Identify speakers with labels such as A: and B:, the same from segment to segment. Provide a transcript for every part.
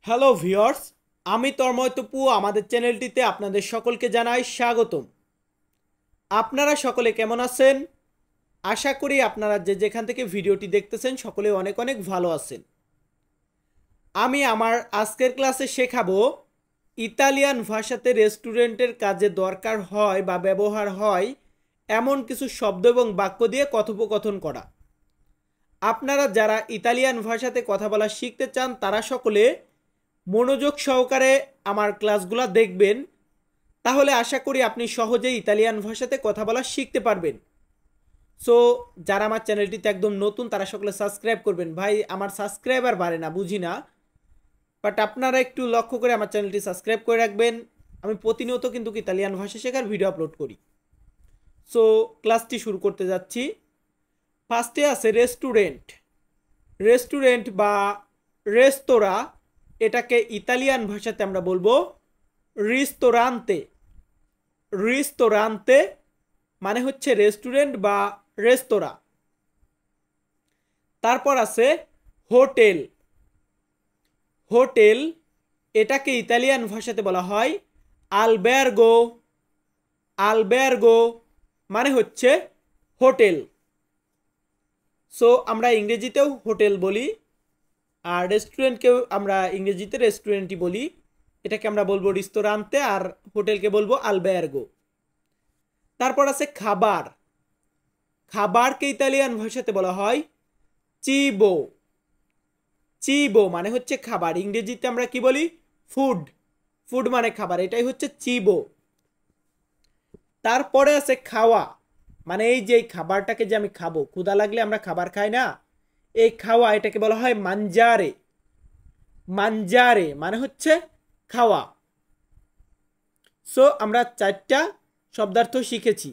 A: Hello viewers, আমি তন্ময় তপু আমাদের চ্যানেলটিতে আপনাদের সকলকে জানাই স্বাগতম। আপনারা সকলে কেমন আছেন? আশা করি আপনারা যে যেখান থেকে ভিডিওটি দেখতেছেন সকলে অনেক অনেক ভালো আছেন। আমি আমার আজকের ক্লাসে শেখাবো ইতালিয়ান ভাষাতে রেস্টুরেন্টের কাজে দরকার হয় বা ব্যবহার হয় এমন কিছু শব্দ এবং বাক্য দিয়ে কথোপকথন করা। আপনারা যারা ইতালিয়ান ভাষাতে কথা বলা শিখতে চান তারা সকলে মনোযোগ সহকারে আমার ক্লাসগুলো দেখবেন, তাহলে আশা করি আপনি সহজেই ইতালিয়ান ভাষাতে কথা বলা শিখতে পারবেন। সো যারা আমার চ্যানেলটিতে একদম নতুন তারা সকলে সাবস্ক্রাইব করবেন। ভাই আমার সাবস্ক্রাইবার বাড়ে না, বুঝি না, বাট আপনারা একটু লক্ষ্য করে আমার চ্যানেলটি সাবস্ক্রাইব করে রাখবেন। আমি প্রতিনিয়ত কিন্তু ইতালিয়ান ভাষা শেখার ভিডিও আপলোড করি। সো ক্লাসটি শুরু করতে যাচ্ছি। ফার্স্টে আছে রেস্টুরেন্ট। রেস্টুরেন্ট বা রেস্তোরাঁ, এটাকে ইতালিয়ান ভাষাতে আমরা বলবো রিস্তোরান্তে। রিস্তোরান্তে মানে হচ্ছে রেস্টুরেন্ট বা রেস্তোরাঁ। তারপর আছে হোটেল। হোটেল এটাকে ইতালিয়ান ভাষাতে বলা হয় আলবের্গো। আলবের্গো মানে হচ্ছে হোটেল। সো আমরা ইংরেজিতেও হোটেল বলি, আর রেস্টুরেন্টকেও আমরা ইংরেজিতে রেস্টুরেন্টই বলি। এটাকে আমরা বলবো রিস্তোরান্তে, আর হোটেলকে বলবো আলবের্গো। তারপর আছে খাবার। খাবারকে ইতালিয়ান ভাষাতে বলা হয় চিবো। চিবো মানে হচ্ছে খাবার। ইংরেজিতে আমরা কি বলি? ফুড। ফুড মানে খাবার, এটাই হচ্ছে চিবো। তারপরে আছে খাওয়া, মানে এই যে খাবারটাকে যে আমি খাবো, ক্ষুধা লাগলে আমরা খাবার খাই না, এই খাওয়া, এটাকে বলা হয় মানজারে। মানজারে মানে হচ্ছে খাওয়া। সো আমরা চারটা শব্দার্থ শিখেছি।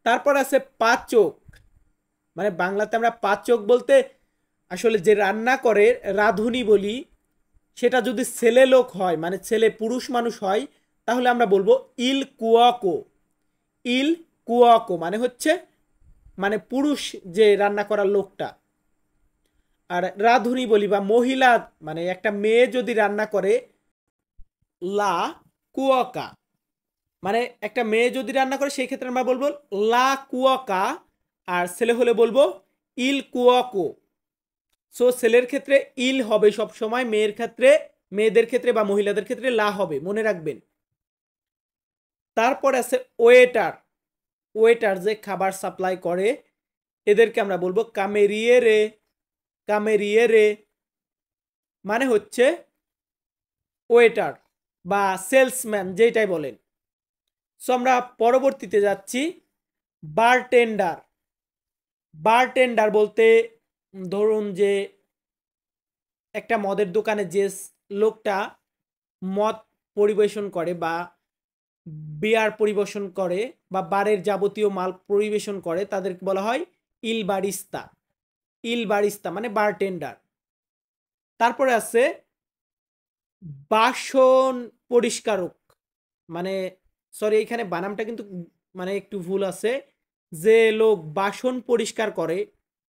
A: তারপর আছে পাচক, মানে বাংলাতে আমরা পাচক বলতে আসলে যে রান্না করে রাঁধুনি বলি। সেটা যদি ছেলে লোক হয়, মানে ছেলে পুরুষ মানুষ হয়, তাহলে আমরা বলবো ইল কুয়াকো। ইল কুয়াকো মানে হচ্ছে মানে পুরুষ যে রান্না করার লোকটা। আর রাঁধুনি বলি বা মহিলা, মানে একটা মেয়ে যদি রান্না করে লা কুয়াকা, মানে একটা মেয়ে যদি রান্না করে সেই ক্ষেত্রে আমরা বলবো লা কুয়াকা, আর ছেলে হলে বলবো ইল কুয়াকো। সো ছেলের ক্ষেত্রে ইল হবে সব সময়, মেয়ের ক্ষেত্রে, মেয়েদের ক্ষেত্রে বা মহিলাদের ক্ষেত্রে লা হবে, মনে রাখবেন। তারপর আছে ওয়েটার। ওয়েটার যে খাবার সাপ্লাই করে এদেরকে আমরা বলবো কামেরিয়েরে। কামেরিয়েরে মানে হচ্ছে ওয়েটার বা সেলসম্যান, যেটাই বলেন। সো আমরা পরবর্তীতে যাচ্ছি বারটেন্ডার। বারটেন্ডার বলতে ধরুন যে একটা মদের দোকানে যে লোকটা মদ পরিবেশন করে বা বিয়ার পরিবেশন করে বা বারের যাবতীয় মাল পরিবেশন করে, তাদেরকে বলা হয় ইল বারিস্তা। ইল বারিস্তা মানে বারটেন্ডার। তারপরে আছে বাসন পরিষ্কারক, মানে সরি এখানে বানামটা কিন্তু মানে একটু ভুল আছে। যে লোক বাসন পরিষ্কার করে,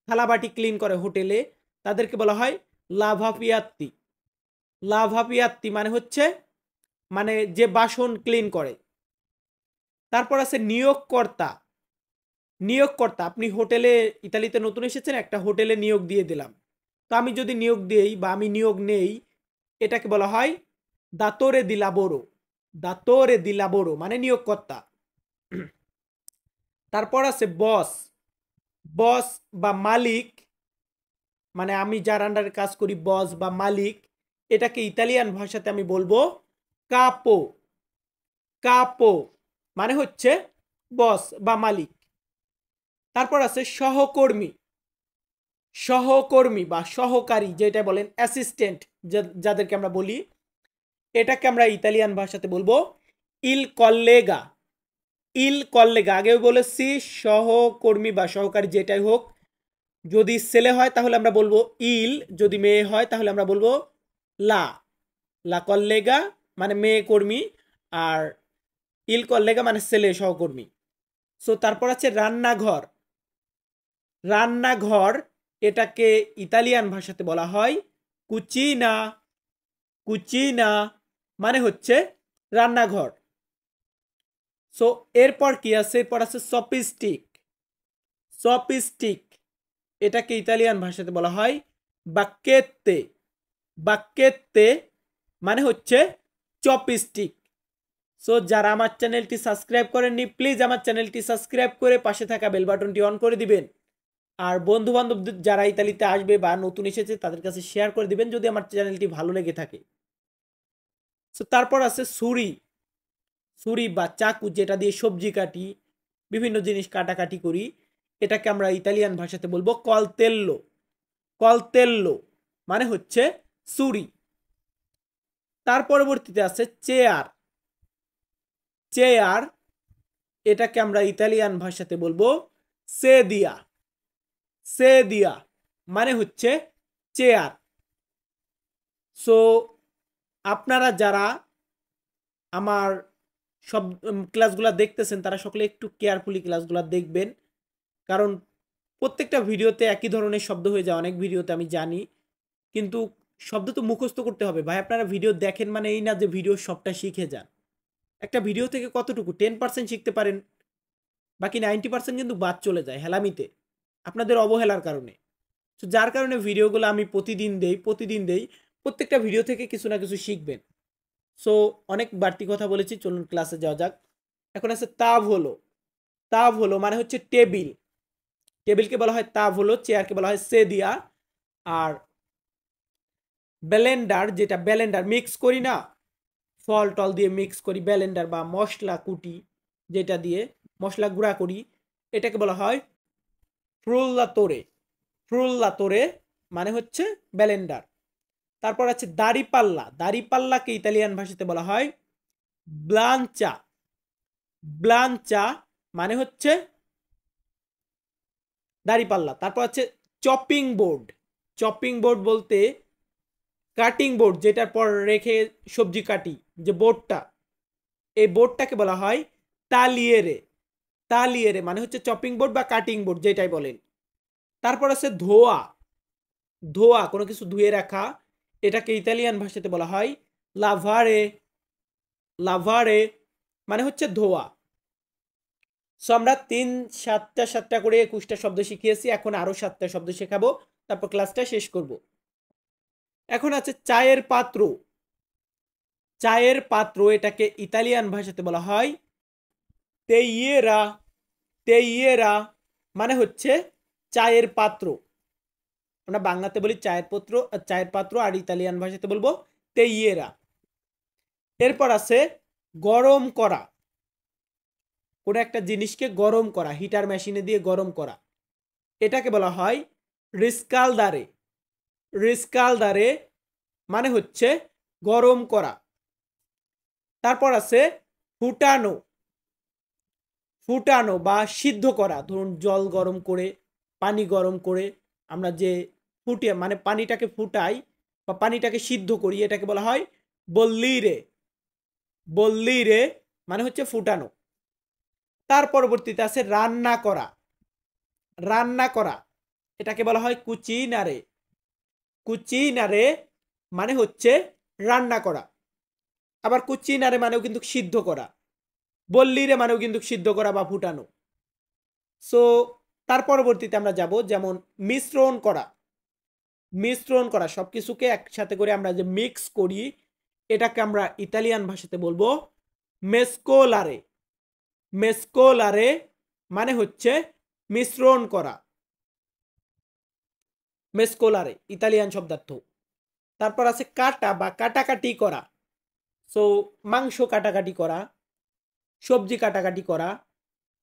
A: থালাবাটি ক্লিন করে হোটেলে, তাদেরকে বলা হয় লাভাপিয়াত্তি। লাভাপিয়াত্তি মানে হচ্ছে মানে যে বাসন ক্লিন করে। তারপর আছে নিয়োগকর্তা। নিয়োগকর্তা, আপনি হোটেলে, ইতালিতে নতুন এসেছেন, একটা হোটেলে নিয়োগ দিয়ে দিলাম, তো আমি যদি নিয়োগ দিই বা আমি নিয়োগ নেই, এটাকে বলা হয় দাতোরে দি লাবোরো। দাতোরে দি লাবোরো মানে নিয়োগকর্তা। তারপর আছে বস। বস বা মালিক, মানে আমি যার আন্ডারে কাজ করি, বস বা মালিক, এটাকে ইতালিয়ান ভাষাতে আমি বলবো কাপো। কাপো মানে হচ্ছে বস বা মালিক। তারপর আছে সহকর্মী। সহকর্মী বা সহকারী, যেটা বলেন অ্যাসিস্ট্যান্ট, যাদেরকে আমরা বলি, এটাকে আমরা ইতালিয়ান ভাষাতে বলবো ইল কল্লেগা। ইল কল্লেগা, আগেও বলেছি সহকর্মী বা সহকারী যেটাই হোক, যদি ছেলে হয় তাহলে আমরা বলবো ইল, যদি মেয়ে হয় তাহলে আমরা বলবো লা। লা কল্লেগা মানে মেয়ে কর্মী, আর ইল কল্লেগা মানে ছেলে সহকর্মী। সো তারপর আছে রান্নাঘর। রান্নাঘর এটাকে ইতালিয়ান ভাষাতে বলা হয় কুচিনা। কুচিনা মানে হচ্ছে রান্নাঘর। সো এরপর কি আছে, এরপর আছে চপস্টিক। চপস্টিক এটাকে ইতালিয়ান ভাষাতে বলা হয় বাক্কেত্তে। বাক্কেত্তে মানে হচ্ছে চপস্টিক। সো যারা আমার চ্যানেলটি সাবস্ক্রাইব করেননি প্লিজ আমার চ্যানেলটি সাবস্ক্রাইব করে পাশে থাকা বেল বাটনটি অন করে দিবেন। আর বন্ধু বান্ধব যারা ইতালিতে আসবে বা নতুন এসেছে তাদের কাছে শেয়ার করে দিবেন যদি আমার চ্যানেলটি ভালো লেগে থাকে। সো তারপর আছে ছুরি। ছুরি বা চাকু যেটা দিয়ে সবজি কাটি, বিভিন্ন জিনিস কাটাকাটি করি, এটাকে আমরা ইতালিয়ান ভাষাতে বলবো কলতেল্লো। কলতেল্লো মানে হচ্ছে ছুরি। তার পরবর্তীতে আছে চেয়ার। চেয়ার এটাকে আমরা ইতালিয়ান ভাষাতে বলবো সেদিয়া। সেদিয়া মানে হচ্ছে চেয়ার। সো আপনারা যারা আমার সব ক্লাসগুলো দেখতেছেন তারা সকলে একটু কেয়ারফুলি ক্লাসগুলো দেখবেন, কারণ প্রত্যেকটা ভিডিওতে একই ধরনের শব্দ হয়ে যায়। অনেক ভিডিওতে আমি জানি, কিন্তু শব্দ তো মুখস্থ করতে হবে ভাই। আপনারা ভিডিও দেখেন মানে এই না যে ভিডিও সবটা শিখে যান। একটা ভিডিও থেকে কতটুকু 10% শিখতে পারেন, বাকি 90% কিন্তু বাদ চলে যায় হেলামিতে, আপনাদের অবহেলার কারণে। তো যার কারণে ভিডিওগুলো আমি প্রতিদিন দেই। প্রত্যেকটা ভিডিও থেকে কিছু না কিছু শিখবেন। সো অনেক বাড়তি কথা বলেছি, চলুন ক্লাসে যাওয়া যাক। এখন আছে তাভ হলো। তাভ হলো মানে হচ্ছে টেবিল। টেবিলকে বলা হয় তাভ হলো, চেয়ারকে বলা হয় সেদিয়া। আর ব্লেন্ডার, যেটা ব্লেন্ডার মিক্স করি না, ফল টল দিয়ে মিক্স করি, ব্লেন্ডার বা মশলা কুটি যেটা দিয়ে মশলা গুঁড়া করি, এটাকে বলা হয় ফ্রুল্লাতোরে। ফ্রুল্লাতোরে মানে হচ্ছে ব্লেন্ডার। তারপর আছে দাড়িপাল্লা। দাড়িপাল্লাকে ইতালিয়ান ভাষাতে বলা হয় ব্লাঞ্চা। ব্লাঞ্চা মানে হচ্ছে দাড়িপাল্লা। তারপর আছে চপিং বোর্ড। চপিং বোর্ড বলতে কাটিং বোর্ড, যেটার পর রেখে সবজি কাটি যে বোর্ডটা, এই বোর্ডটাকে বলা হয় তালিয়েরে। তালিয়েরে মানে হচ্ছে চপিং বোর্ড বা কাটিং বোর্ড যেটাই বলেন। তারপর আছে ধোয়া। ধোয়া কোনো কিছু ধুয়ে রাখা, এটাকে ইতালিয়ান ভাষাতে বলা হয় লাভারে। লাভারে মানে হচ্ছে ধোয়া। সো আমরা 3 7টা করে 21টা শব্দ শিখিয়েছি, এখন আরো 7টা শব্দ শেখাবো, তারপর ক্লাসটা শেষ করব। এখন আছে চায়ের পাত্র। চায়ের পাত্র এটাকে ইতালিয়ান ভাষাতে বলা হয় তেইয়েরা। তেইয়েরা মানে হচ্ছে চায়ের পাত্র। আমরা বাংলাতে বলি চায়ের পাত্র, চায়ের পাত্র, আর ইতালিয়ান ভাষাতে বলবো তেইয়েরা। এরপর আছে গরম করা। কোনো একটা জিনিসকে গরম করা, হিটার মেশিনে দিয়ে গরম করা, এটাকে বলা হয় রিস্কালদারে। রিস্কালদারে মানে হচ্ছে গরম করা। তারপর আছে ফুটানো। ফুটানো বা সিদ্ধ করা, ধরুন জল গরম করে, পানি গরম করে আমরা যে ফুটিয়ে মানে পানিটাকে ফুটাই বা পানিটাকে সিদ্ধ করি, এটাকে বলা হয় বল্লিরে। বল্লিরে মানে হচ্ছে ফুটানো। তার পরবর্তীতে আছে রান্না করা। রান্না করা এটাকে বলা হয় কুচিনারে। কুচিনারে মানে হচ্ছে রান্না করা। আবার কুচিনারে মানেও কিন্তু সিদ্ধ করা, বল্লিরে মানেও কিন্তু সিদ্ধ করা বা ফুটানো। সো তার পরবর্তীতে আমরা যাব যেমন মিশ্রণ করা। মিশ্রণ করা সবকিছুকে একসাথে করে আমরা যে মিক্স করি, এটাকে আমরা ইতালিয়ান ভাষাতে বলবো মেসকোলারে। মেসকোলারে মানে হচ্ছে মিশ্রণ করা। মেসকোলারে ইতালিয়ান শব্দার্থ। তারপর আছে কাটা বা কাটাকাটি করা। সো মাংস কাটাকাটি করা, সবজি কাটাকাটি করা,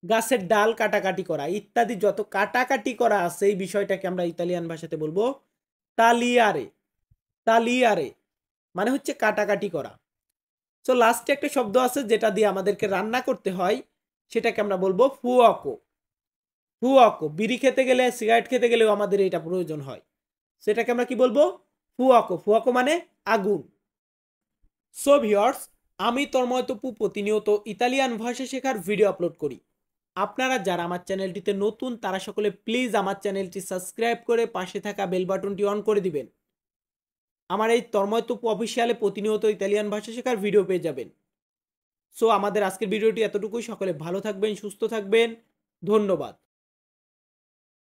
A: গাছের ডাল কাটাকাটি করা ইত্যাদি যত কাটাকাটি করা আছে, এই বিষয়টাকে আমরা ইতালিয়ান ভাষাতে বলবো তালিয়ারে। তালিয়ারে মানে হচ্ছে কাটাকাটি করা। সো লাস্টে একটা শব্দ আছে যেটা দিয়ে আমাদেরকে রান্না করতে হয়, সেটাকে আমরা বলবো ফুয়াকো। ফুয়াকো, বিড়ি খেতে গেলে, সিগারেট খেতে গেলেও আমাদের এটা প্রয়োজন হয়, সেটাকে আমরা কি বলবো? ফুয়াকো। ফুয়াকো মানে আগুন। সো ভিউয়ার্স, আমি তন্ময় তপু প্রতিনিয়ত ইতালিয়ান ভাষা শেখার ভিডিও আপলোড করি। আপনারা যারা আমার চ্যানেলটিতে নতুন তারা সকলে প্লিজ আমার চ্যানেলটি সাবস্ক্রাইব করে পাশে থাকা বেল বাটনটি অন করে দিবেন। আমার এই তন্ময় তপু অফিসিয়ালে প্রতিনিয়ত ইতালিয়ান ভাষা শেখার ভিডিও পেয়ে যাবেন। সো আমাদের আজকের ভিডিওটি এতটুকুই। সকলে ভালো থাকবেন, সুস্থ থাকবেন। ধন্যবাদ।